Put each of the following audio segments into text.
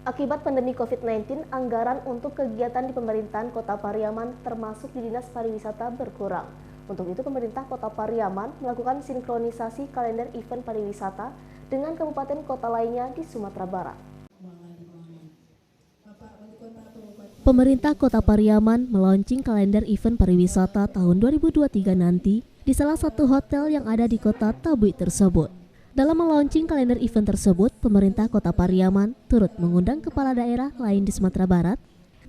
Akibat pandemi COVID-19, anggaran untuk kegiatan di pemerintahan Kota Pariaman termasuk di Dinas Pariwisata berkurang. Untuk itu, pemerintah Kota Pariaman melakukan sinkronisasi kalender event pariwisata dengan kabupaten kota lainnya di Sumatera Barat. Pemerintah Kota Pariaman meluncing kalender event pariwisata tahun 2023 nanti di salah satu hotel yang ada di Kota Tabui tersebut. Dalam melaunching kalender event tersebut, pemerintah Kota Pariaman turut mengundang kepala daerah lain di Sumatera Barat.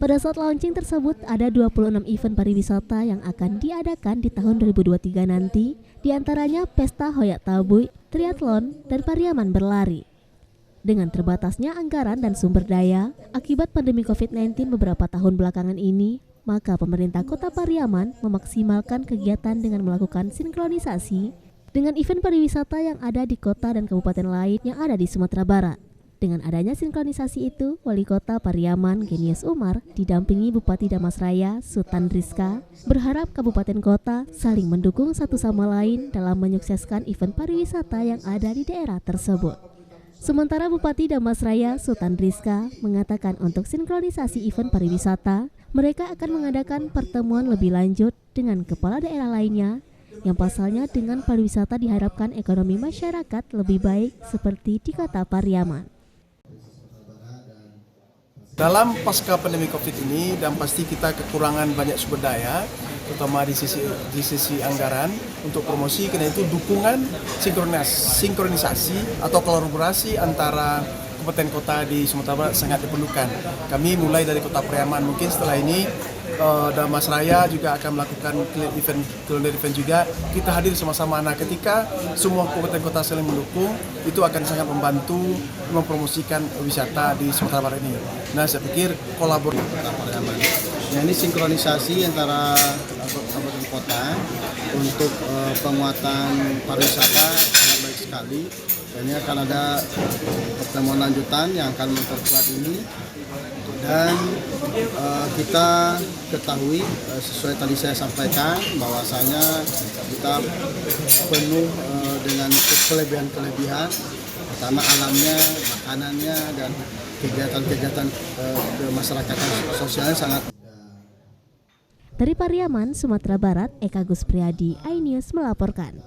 Pada saat launching tersebut, ada 26 event pariwisata yang akan diadakan di tahun 2023 nanti, diantaranya Pesta Hoyak Tabui, Triathlon, dan Pariaman Berlari. Dengan terbatasnya anggaran dan sumber daya, akibat pandemi COVID-19 beberapa tahun belakangan ini, maka pemerintah Kota Pariaman memaksimalkan kegiatan dengan melakukan sinkronisasi dengan event pariwisata yang ada di kota dan kabupaten lain yang ada di Sumatera Barat. Dengan adanya sinkronisasi itu, Wali Kota Pariaman Genius Umar didampingi Bupati Damasraya Sultan Rizka berharap kabupaten kota saling mendukung satu sama lain dalam menyukseskan event pariwisata yang ada di daerah tersebut. Sementara Bupati Damasraya Sultan Rizka mengatakan untuk sinkronisasi event pariwisata, mereka akan mengadakan pertemuan lebih lanjut dengan kepala daerah lainnya yang pasalnya dengan pariwisata diharapkan ekonomi masyarakat lebih baik seperti di Kota Pariaman. Dalam pasca pandemi COVID ini dan pasti kita kekurangan banyak sumber daya, terutama di sisi anggaran untuk promosi, karena itu dukungan sinkronisasi atau kolaborasi antara kabupaten kota di Sumatera Barat sangat diperlukan. Kami mulai dari Kota Pariaman, mungkin setelah ini Damasraya juga akan melakukan kalender event juga. Kita hadir sama-sama. Nah, ketika semua kabupaten kota saling mendukung, itu akan sangat membantu mempromosikan wisata di Sumatera Barat ini. Nah, saya pikir kolaborasi Kota Pariaman. Nah, ini sinkronisasi antara kabupaten kota untuk penguatan pariwisata sangat baik sekali. Dan ini akan ada pertemuan lanjutan yang akan memperkuat ini. Dan kita ketahui sesuai tadi saya sampaikan bahwasanya kita penuh dengan kelebihan-kelebihan, pertama alamnya, makanannya, dan kegiatan-kegiatan kemasyarakatan sosialnya sangat. Dari Pariaman, Sumatera Barat, Eka Gus Priadi, iNews melaporkan.